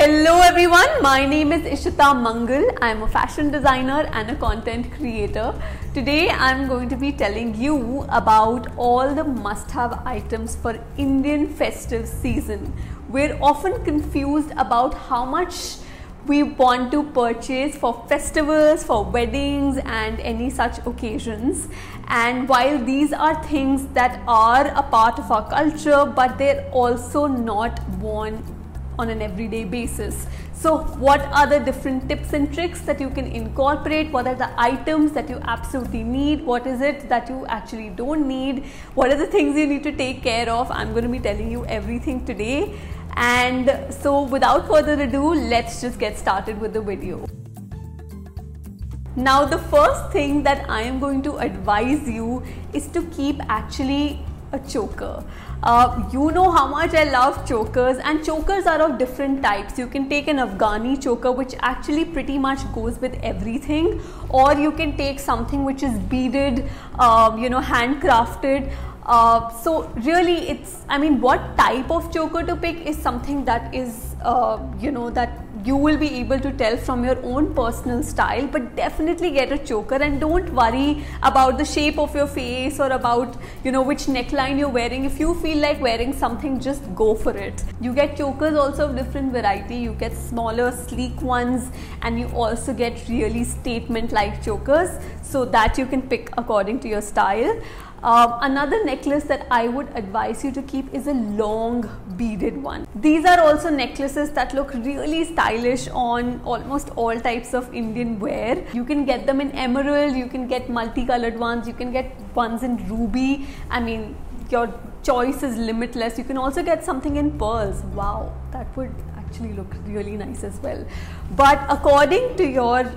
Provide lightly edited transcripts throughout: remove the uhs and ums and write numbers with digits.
Hello everyone, my name is Ishita Mangal. I am a fashion designer and a content creator. Today I am going to be telling you about all the must-have items for Indian festive season. We're often confused about how much we want to purchase for festivals, for weddings and any such occasions. And while these are things that are a part of our culture, but they're also not worn on an everyday basis. So what are the different tips and tricks that you can incorporate? What are the items that you absolutely need? What is it that you actually don't need? What are the things you need to take care of? I'm going to be telling you everything today. And so without further ado, let's just get started with the video. Now the first thing that I am going to advise you is to keep actually a choker. You know how much I love chokers, and chokers are of different types. You can take an Afghani choker, which actually pretty much goes with everything, or you can take something which is beaded, handcrafted. So really what type of choker to pick is something that is that you will be able to tell from your own personal style. But definitely get a choker and don't worry about the shape of your face or about which neckline you're wearing. If you feel like wearing something, just go for it. You get chokers also of different variety. You get smaller sleek ones, and you also get really statement like chokers, so that you can pick according to your style. Another necklace that I would advise you to keep is a long beaded one. These are also necklaces that look really stylish on almost all types of Indian wear. You can get them in emerald, you can get multicolored ones, you can get ones in ruby. Your choice is limitless. You can also get something in pearls. Wow, that would actually look really nice as well. But according to your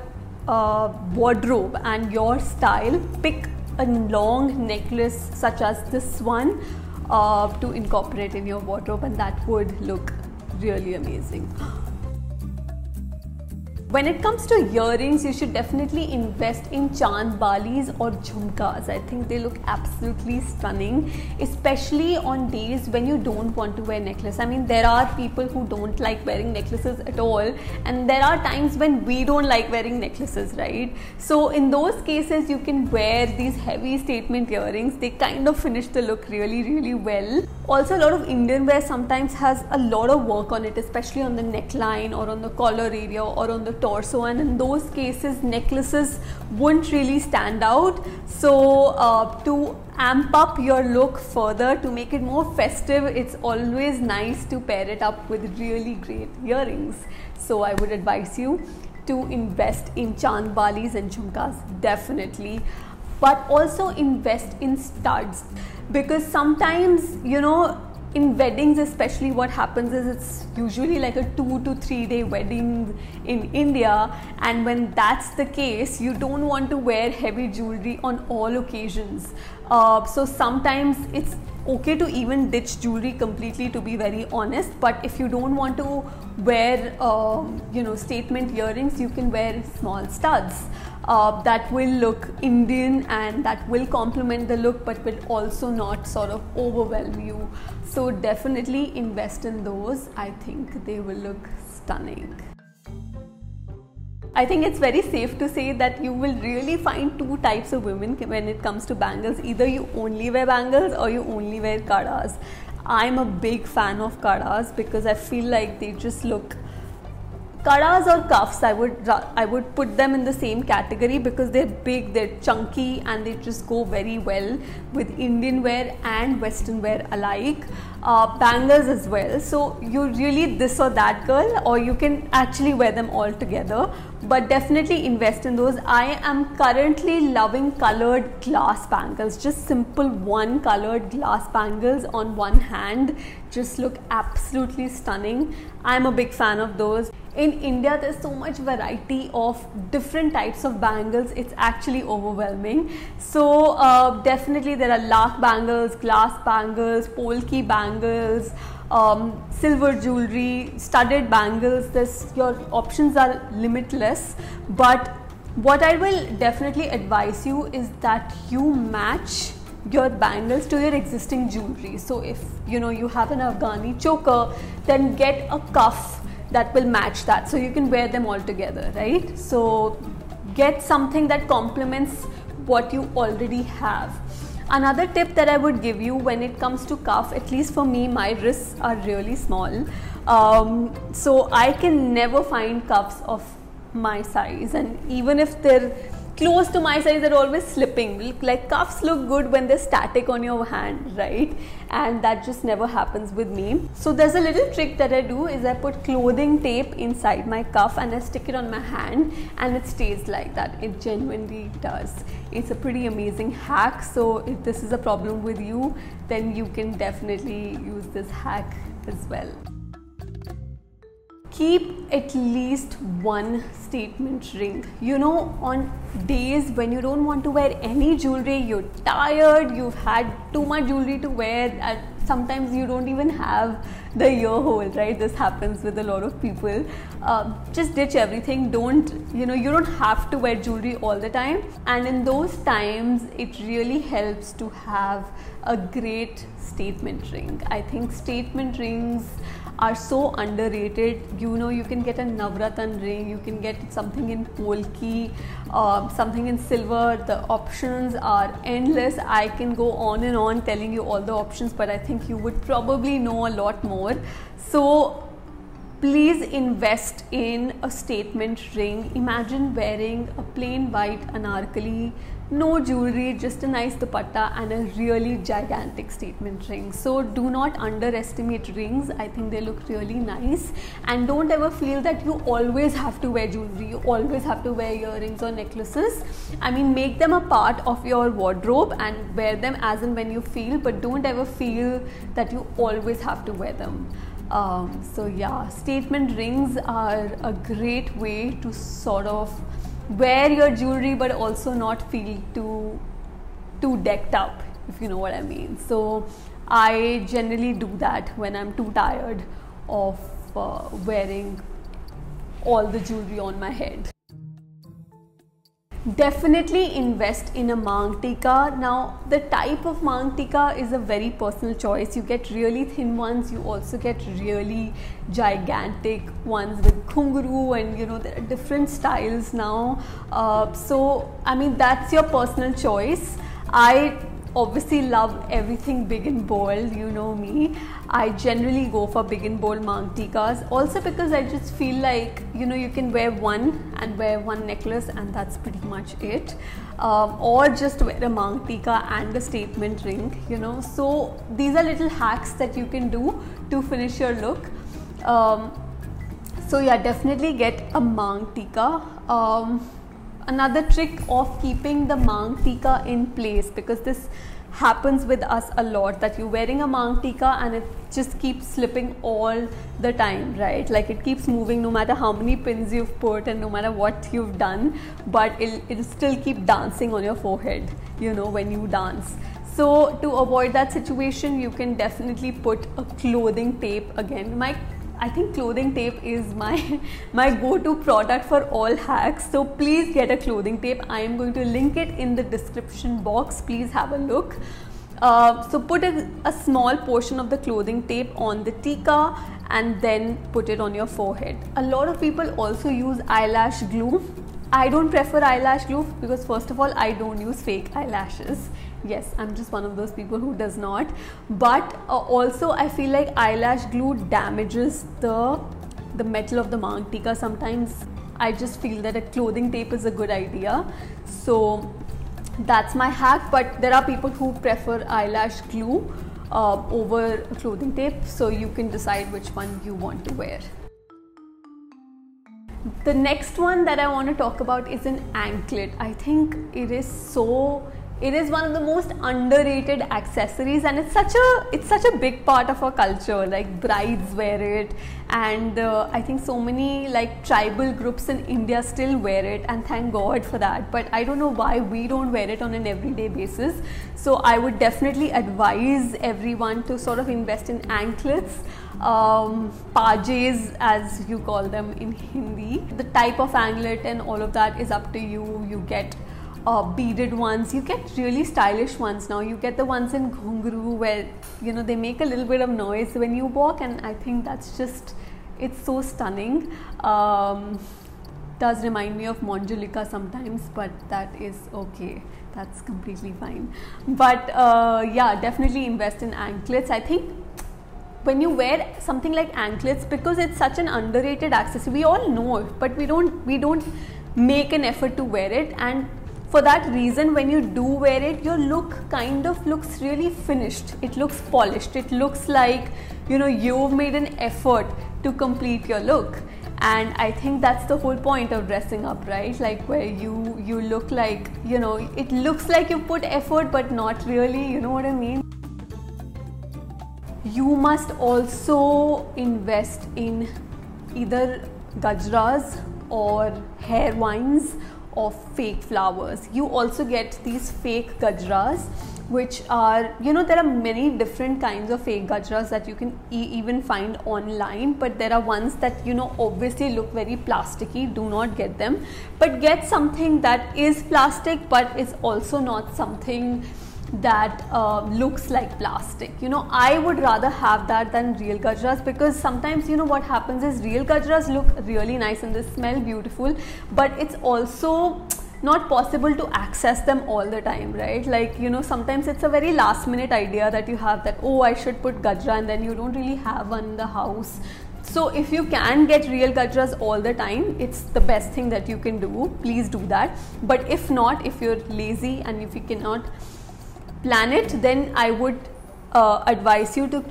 wardrobe and your style, pick a long necklace such as this one to incorporate in your wardrobe, and that would look really amazing. When it comes to earrings, you should definitely invest in chand balis or jhumkas. I think they look absolutely stunning, especially on days when you don't want to wear necklace. There are people who don't like wearing necklaces at all, and there are times when we don't like wearing necklaces, right? So in those cases, you can wear these heavy statement earrings. They kind of finish the look really, really well. Also, a lot of Indian wear sometimes has a lot of work on it, especially on the neckline or on the collar area or on the torso, and in those cases necklaces won't really stand out. So to amp up your look further, to make it more festive, it's always nice to pair it up with really great earrings. So I would advise you to invest in chand balis and jhumkas, definitely. But also invest in studs, because sometimes in weddings especially, what happens is it's usually like a 2 to 3 day wedding in India, and when that's the case, you don't want to wear heavy jewelry on all occasions. So sometimes it's okay to even ditch jewelry completely, to be very honest. But if you don't want to wear statement earrings, you can wear small studs that will look Indian and that will complement the look, but will also not sort of overwhelm you. So definitely invest in those. I think they will look stunning. I think it's very safe to say that you will really find two types of women when it comes to bangles. Either you only wear bangles or you only wear kadas. I'm a big fan of kadas because I feel like they just look... Kadas or cuffs, I would put them in the same category because they're big, they're chunky, and they just go very well with Indian wear and Western wear alike. Bangles as well. So you're really this or that girl, or you can actually wear them all together. But definitely invest in those. I am currently loving colored glass bangles. Just simple one colored glass bangles on one hand just look absolutely stunning. I'm a big fan of those. In India, there's so much variety of different types of bangles, it's actually overwhelming. So definitely there are lakh bangles, glass bangles, polki bangles, silver jewelry, studded bangles. Your options are limitless. But what I will definitely advise you is that you match your bangles to your existing jewelry. So if you have an Afghani choker, then get a cuff that will match that, so you can wear them all together, right? So get something that complements what you already have. Another tip that I would give you when it comes to cuff, at least for me, my wrists are really small, so I can never find cuffs of my size, and even if they're close to my size, they're always slipping. Like, cuffs look good when they're static on your hand, right? And that just never happens with me. So there's a little trick that I do, is I put clothing tape inside my cuff and I stick it on my hand, and it stays like that. It genuinely does. It's a pretty amazing hack. So if this is a problem with you, then you can definitely use this hack as well. Keep at least one statement ring. You know, on days when you don't want to wear any jewelry, you're tired, you've had too much jewelry to wear, and sometimes you don't even have the ear hole, right? This happens with a lot of people. Just ditch everything. You don't have to wear jewelry all the time, and in those times it really helps to have a great statement ring. I think statement rings are so underrated. You can get a Navratan ring, you can get something in polki, something in silver. The options are endless. I can go on and on telling you all the options, but I think you would probably know a lot more. So please invest in a statement ring. Imagine wearing a plain white anarkali, no jewelry, just a nice dupatta and a really gigantic statement ring. So do not underestimate rings. I think they look really nice, and don't ever feel that you always have to wear jewelry, you always have to wear earrings or necklaces. I mean, make them a part of your wardrobe and wear them as and when you feel, but don't ever feel that you always have to wear them. So yeah, statement rings are a great way to sort of wear your jewelry but also not feel too decked up, if you know what I mean. So I generally do that when I'm too tired of wearing all the jewelry on my head. Definitely invest in a Mang Tika. Now, the type of Mang Tika is a very personal choice. You get really thin ones, you also get really gigantic ones with ghungru, and there are different styles now. So, I mean, that's your personal choice. I obviously love everything big and bold, you know me. I generally go for big and bold Mang Tikas, also because I just feel like you can wear one and wear one necklace and that's pretty much it, or just wear a Mang Tika and a statement ring, so these are little hacks that you can do to finish your look. So yeah, definitely get a Mang Tika. Another trick of keeping the Mang Tika in place, because this happens with us a lot, that you're wearing a Mang Tika and it just keeps slipping all the time, right? Like, it keeps moving no matter how many pins you've put and no matter what you've done, but it'll still keep dancing on your forehead, when you dance. So to avoid that situation, you can definitely put a clothing tape. Again, I think clothing tape is my go-to product for all hacks. So please get a clothing tape. I am going to link it in the description box. Please have a look. So put a small portion of the clothing tape on the tika and then put it on your forehead. A lot of people also use eyelash glue. I don't prefer eyelash glue because, first of all, I don't use fake eyelashes. Yes, I'm just one of those people who does not. But also I feel like eyelash glue damages the metal of the Mang Tika. Sometimes I just feel that a clothing tape is a good idea. So that's my hack. But there are people who prefer eyelash glue over a clothing tape. So you can decide which one you want to wear. The next one that I want to talk about is an anklet. I think it is one of the most underrated accessories, and it's such a big part of our culture. Like, brides wear it, and I think so many like tribal groups in India still wear it, and thank God for that. But I don't know why we don't wear it on an everyday basis. So I would definitely advise everyone to sort of invest in anklets, pajes as you call them in Hindi. The type of anklet and all of that is up to you. You get beaded ones, you get really stylish ones now. You get the ones in ghungru where they make a little bit of noise when you walk, and I think It's so stunning. Does remind me of Monjulika sometimes, but that is okay. That's completely fine. But yeah, definitely invest in anklets. I think when you wear something like anklets, because it's such an underrated accessory, we all know it, but we don't make an effort to wear it. And for that reason, when you do wear it, your look kind of looks really finished. It looks polished. It looks like, you know, you've made an effort to complete your look. And I think that's the whole point of dressing up, right? Like where you look like, you know, it looks like you put effort, but not really, you know what I mean? You must also invest in either gajras or hair vines or fake flowers. You also get these fake gajras, which are, you know, there are many different kinds of fake gajras that you can even find online, but there are ones that, you know, obviously look very plasticky. Do not get them, but get something that is plastic but is also not something that looks like plastic. You know, I would rather have that than real gajras, because sometimes, you know, what happens is real gajras look really nice and they smell beautiful, but it's also not possible to access them all the time, right? Like, you know, sometimes it's a very last minute idea that you have, that, oh, I should put gajra, and then you don't really have one in the house. So if you can get real gajras all the time, it's the best thing that you can do. Please do that. But if not, if you're lazy and if you cannot plan it, then I would advise you to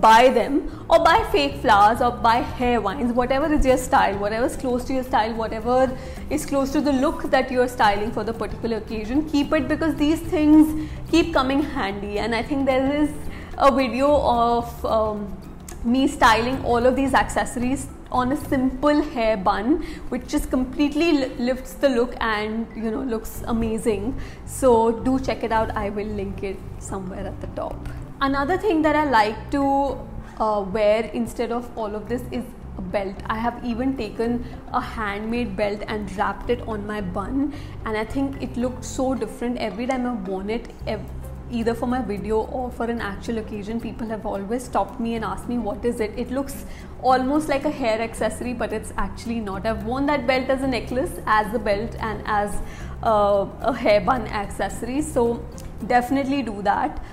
buy them, or buy fake flowers, or buy hair vines, whatever is your style, whatever is close to your style, whatever is close to the look that you are styling for the particular occasion. Keep it, because these things keep coming handy. And I think there is a video of me styling all of these accessories on a simple hair bun, which just completely lifts the look and, you know, looks amazing. So do check it out. I will link it somewhere at the top. Another thing that I like to wear instead of all of this is a belt. I have even taken a handmade belt and wrapped it on my bun, and I think it looked so different every time I've worn it. Either for my video or for an actual occasion, people have always stopped me and asked me, what is it? It looks almost like a hair accessory, but it's actually not. I've worn that belt as a necklace, as a belt, and as a hair bun accessory. So definitely do that.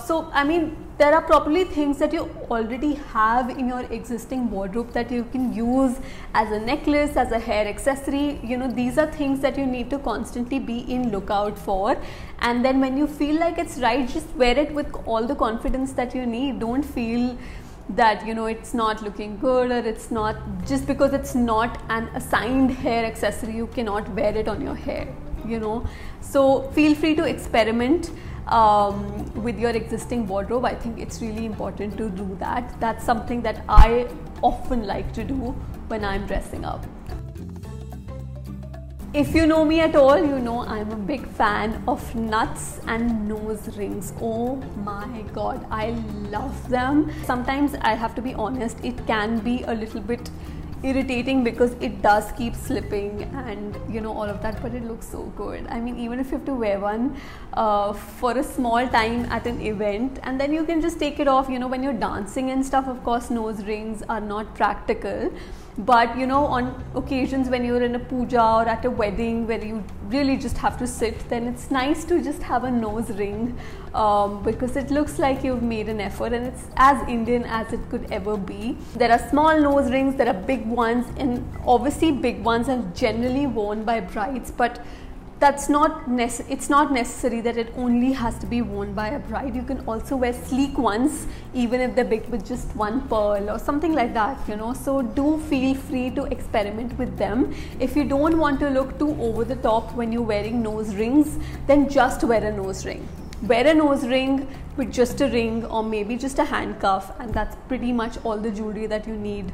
So I mean, there are probably things that you already have in your existing wardrobe that you can use as a necklace, as a hair accessory. You know, these are things that you need to constantly be in lookout for. And then when you feel like it's right, just wear it with all the confidence that you need. Don't feel that, you know, it's not looking good, or it's not, just because it's not an assigned hair accessory, you cannot wear it on your hair, you know. So feel free to experiment with your existing wardrobe. I think it's really important to do that. That's something that I often like to do when I'm dressing up. If you know me at all, you know I'm a big fan of nuts and nose rings. Oh my god, I love them. Sometimes I have to be honest, it can be a little bit irritating because it does keep slipping and, you know, all of that, but it looks so good. I mean, even if you have to wear one for a small time at an event, and then you can just take it off, you know, when you're dancing and stuff. Of course, nose rings are not practical, but, you know, on occasions when you're in a puja or at a wedding where you really just have to sit, then it's nice to just have a nose ring, because it looks like you've made an effort, and it's as Indian as it could ever be. There are small nose rings, there are big ones, and obviously big ones are generally worn by brides, but that's not it's not necessary that it only has to be worn by a bride. You can also wear sleek ones, even if they're big, with just one pearl or something like that, you know. So do feel free to experiment with them. If you don't want to look too over the top when you're wearing nose rings, then just wear a nose ring. Wear a nose ring with just a ring, or maybe just a handcuff, and that's pretty much all the jewelry that you need,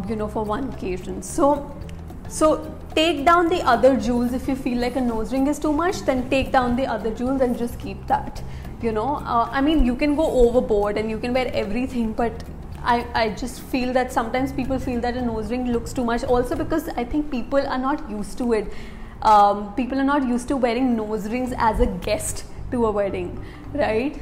you know, for one occasion. So take down the other jewels. If you feel like a nose ring is too much, then take down the other jewels and just keep that, you know. I mean, you can go overboard and you can wear everything, but I just feel that sometimes people feel that a nose ring looks too much, also because I think people are not used to it. People are not used to wearing nose rings as a guest to a wedding, right?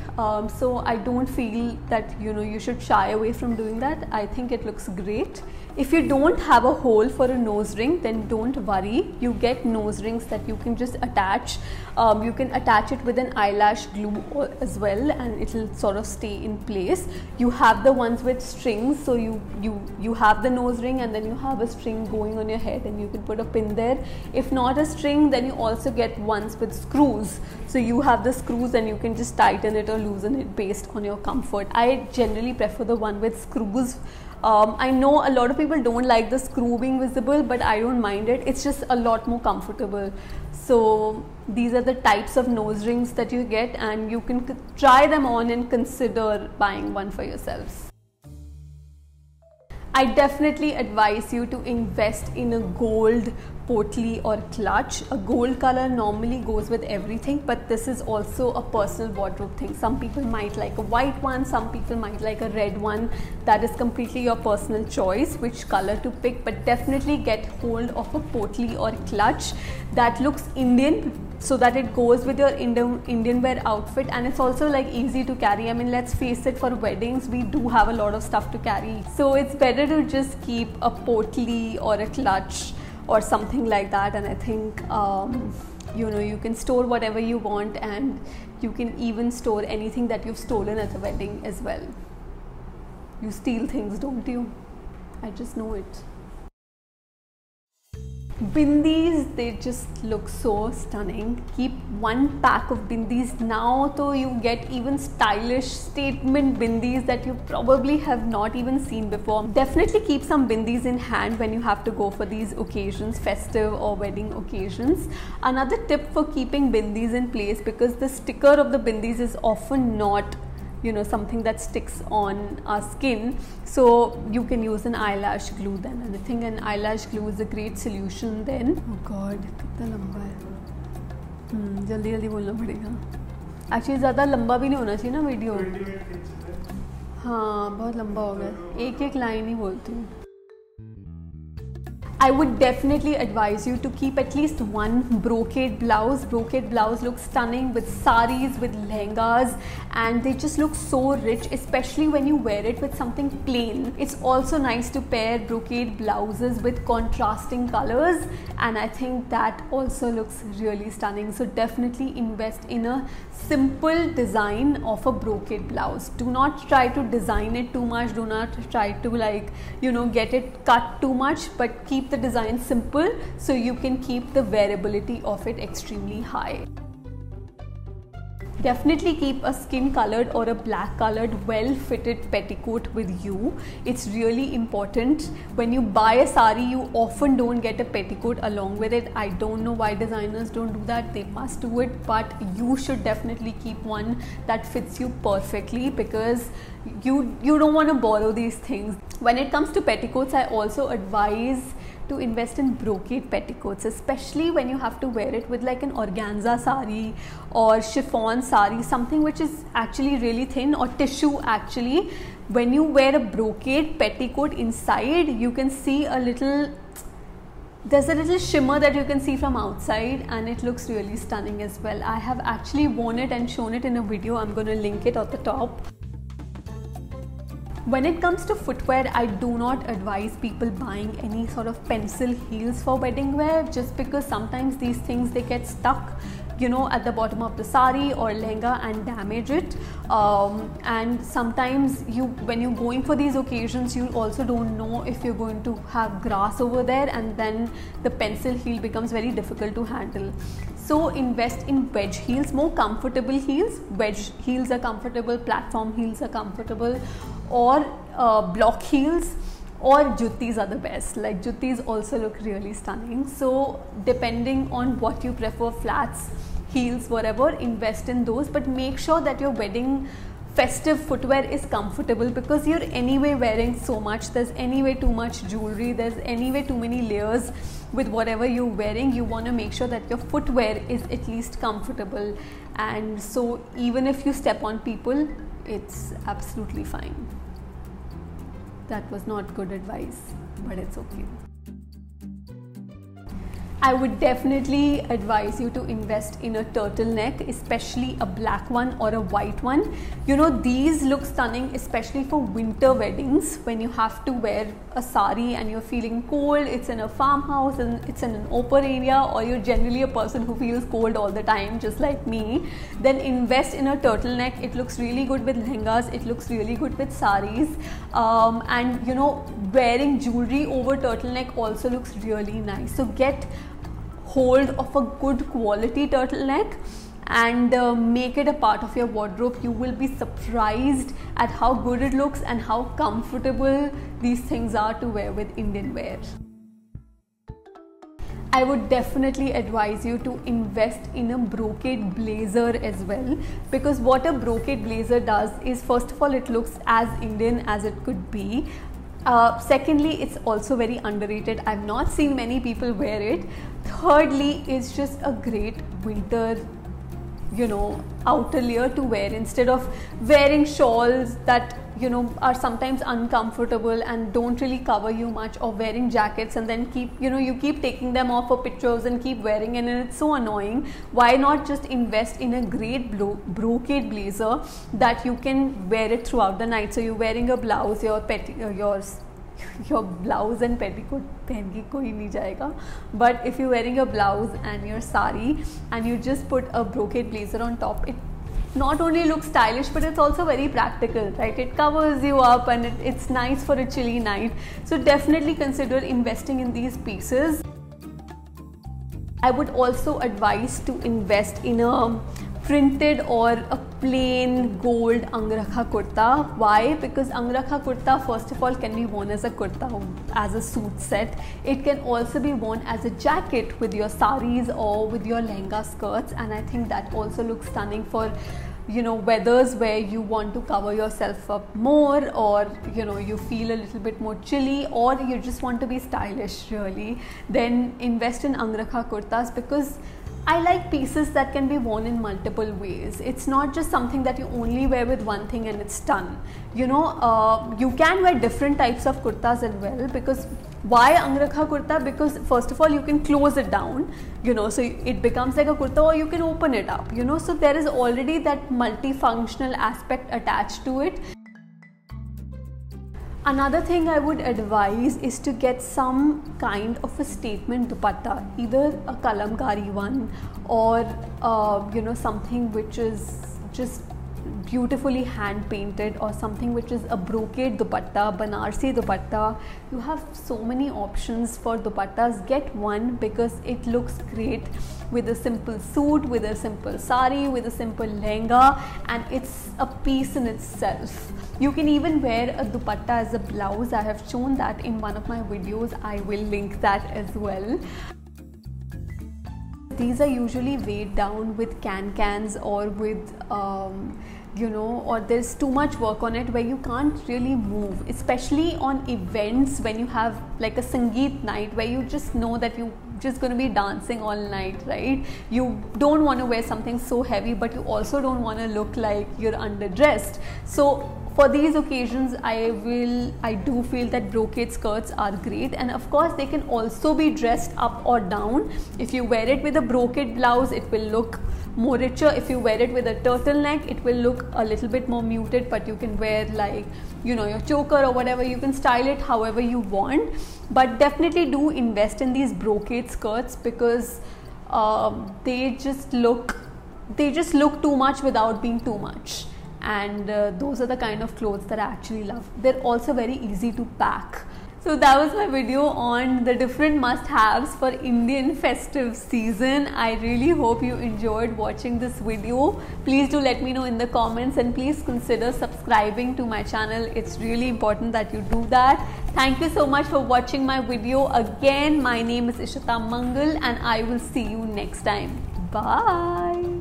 So I don't feel that you should shy away from doing that. I think it looks great. If you don't have a hole for a nose ring, then don't worry. You get nose rings that you can just attach. You can attach it with an eyelash glue as well, and it'll sort of stay in place. You have the ones with strings, so you have the nose ring and then you have a string going on your head and you can put a pin there. If not a string, then you also get ones with screws. So you have the screws and you can just tighten it or loosen it based on your comfort. I generally prefer the one with screws. I know a lot of people don't like the screw being visible, but I don't mind it. It's just a lot more comfortable. So these are the types of nose rings that you get, and you can try them on and consider buying one for yourselves. I definitely advise you to invest in a gold potli or clutch. A gold color normally goes with everything, but this is also a personal wardrobe thing. Some people might like a white one, some people might like a red one. That is completely your personal choice which color to pick, but definitely get hold of a potli or clutch that looks Indian, so that it goes with your Indian wear outfit, and it's also like easy to carry. I mean, let's face it, for weddings we do have a lot of stuff to carry, so it's better to just keep a potli or a clutch or something like that. And I think you can store whatever you want, and you can even store anything that you've stolen at the wedding as well. You steal things, don't you? I just know it. Bindis, they just look so stunning. Keep one pack of bindis now, so you get even stylish statement bindis that you probably have not even seen before. Definitely keep some bindis in hand when you have to go for these occasions, festive or wedding occasions. Another tip for keeping bindis in place, because the sticker of the bindis is often not something that sticks on our skin, so you can use an eyelash glue then, and I think an eyelash glue is a great solution then. Oh god, कितना लंबा है, जल्दी जल्दी बोलना पड़ेगा. Actually ज़्यादा लंबा भी नहीं होना चाहिए ना वीडियो. हाँ, बहुत लंबा हो गया, एक एक लाइन ही बोलती हूँ. I would definitely advise you to keep at least one brocade blouse. Brocade blouse looks stunning with saris, with lehengas, and they just look so rich, especially when you wear it with something plain. It's also nice to pair brocade blouses with contrasting colors, and I think that also looks really stunning. So definitely invest in a simple design of a brocade blouse. Do not try to design it too much. Do not try to get it cut too much, but keep the design simple so you can keep the wearability of it extremely high. Definitely keep a skin colored or a black colored well fitted petticoat with you. It's really important. When you buy a sari, you often don't get a petticoat along with it. I don't know why designers don't do that. They must do it, but you should definitely keep one that fits you perfectly, because you don't want to borrow these things. When it comes to petticoats, I also advise to invest in brocade petticoats, especially when you have to wear it with like an organza sari or chiffon sari, something which is actually really thin, or tissue actually. When you wear a brocade petticoat inside, you can see there's a little shimmer that you can see from outside, and it looks really stunning as well. I have actually worn it and shown it in a video. I'm going to link it at the top. When it comes to footwear, I do not advise people buying any sort of pencil heels for wedding wear, just because sometimes these things, they get stuck at the bottom of the sari or lehenga and damage it. And sometimes when you're going for these occasions, you also don't know if you're going to have grass over there, and then the pencil heel becomes very difficult to handle. So invest in wedge heels, more comfortable heels. Wedge heels are comfortable, platform heels are comfortable, or block heels, or juttis are the best. Like juttis also look really stunning. So depending on what you prefer, flats, heels, whatever, invest in those, but make sure that your wedding festive footwear is comfortable, because you're anyway wearing so much. There's anyway too much jewelry, there's anyway too many layers with whatever you're wearing. You want to make sure that your footwear is at least comfortable, and so even if you step on people, it's absolutely fine. That was not good advice, but it's okay. I would definitely advise you to invest in a turtleneck, especially a black one or a white one. You know, these look stunning, especially for winter weddings when you have to wear a sari and you're feeling cold, it's in a farmhouse and it's in an open area, or you're generally a person who feels cold all the time, just like me. Then invest in a turtleneck. It looks really good with lehengas, it looks really good with saris, and you know, wearing jewelry over turtleneck also looks really nice. So get hold of a good quality turtleneck and make it a part of your wardrobe. You will be surprised at how good it looks and how comfortable these things are to wear with Indian wear. I would definitely advise you to invest in a brocade blazer as well, because what a brocade blazer does is, first of all, it looks as Indian as it could be. Secondly, it's also very underrated. I've not seen many people wear it. Thirdly, it's just a great winter, you know, outer layer to wear instead of wearing shawls that, you know, are sometimes uncomfortable and don't really cover you much, or wearing jackets and then you keep taking them off for pictures and keep wearing it, and it's so annoying. Why not just invest in a great brocade blazer that you can wear it throughout the night? So you're wearing a blouse, your blouse and petticoat पहन के कोई नहीं जाएगा, but if you're wearing a blouse and your sari and you just put a brocade blazer on top, it not only looks stylish but it's also very practical, right? It covers you up and it's nice for a chilly night. So definitely consider investing in these pieces. I would also advise to invest in a printed or a plain gold angrakha kurta. Why? Because angrakha kurta, first of all, can be worn as a kurta, as a suit set. It can also be worn as a jacket with your saris or with your lehenga skirts, and I think that also looks stunning for, you know, weathers where you want to cover yourself up more, or you know, you feel a little bit more chilly, or you just want to be stylish really. Then invest in angrakha kurtas, because I like pieces that can be worn in multiple ways. It's not just something that you only wear with one thing and it's done. You know, you can wear different types of kurtas as well. Because why angrakha kurta? Because first of all, you can close it down, you know, so it becomes like a kurta, or you can open it up, you know, so there is already that multifunctional aspect attached to it. Another thing I would advise is to get some kind of a statement dupatta, either a kalamkari one, or you know, something which is just beautifully hand painted, or something which is a brocade dupatta, Banarsi dupatta. You have so many options for dupattas. Get one because it looks great with a simple suit, with a simple sari, with a simple lehenga, and it's a piece in itself. You can even wear a dupatta as a blouse. I have shown that in one of my videos. I will link that as well. These are usually weighed down with cans or with you know, or there's too much work on it where you can't really move, especially on events when you have like a Sangeet night where you just know that you're just going to be dancing all night, right? You don't want to wear something so heavy, but you also don't want to look like you're underdressed. So for these occasions, I do feel that brocade skirts are great, and of course they can also be dressed up or down. If you wear it with a brocade blouse, it will look more richer. If you wear it with a turtleneck, it will look a little bit more muted, but you can wear, like, you know, your choker or whatever. You can style it however you want, but definitely do invest in these brocade skirts because they just look too much without being too much. And those are the kind of clothes that I actually love. They're also very easy to pack. So that was my video on the different must-haves for Indian festive season. I really hope you enjoyed watching this video. Please do let me know in the comments, and please consider subscribing to my channel. It's really important that you do that. Thank you so much for watching my video. Again, my name is Ishita Mangal, and I will see you next time. Bye.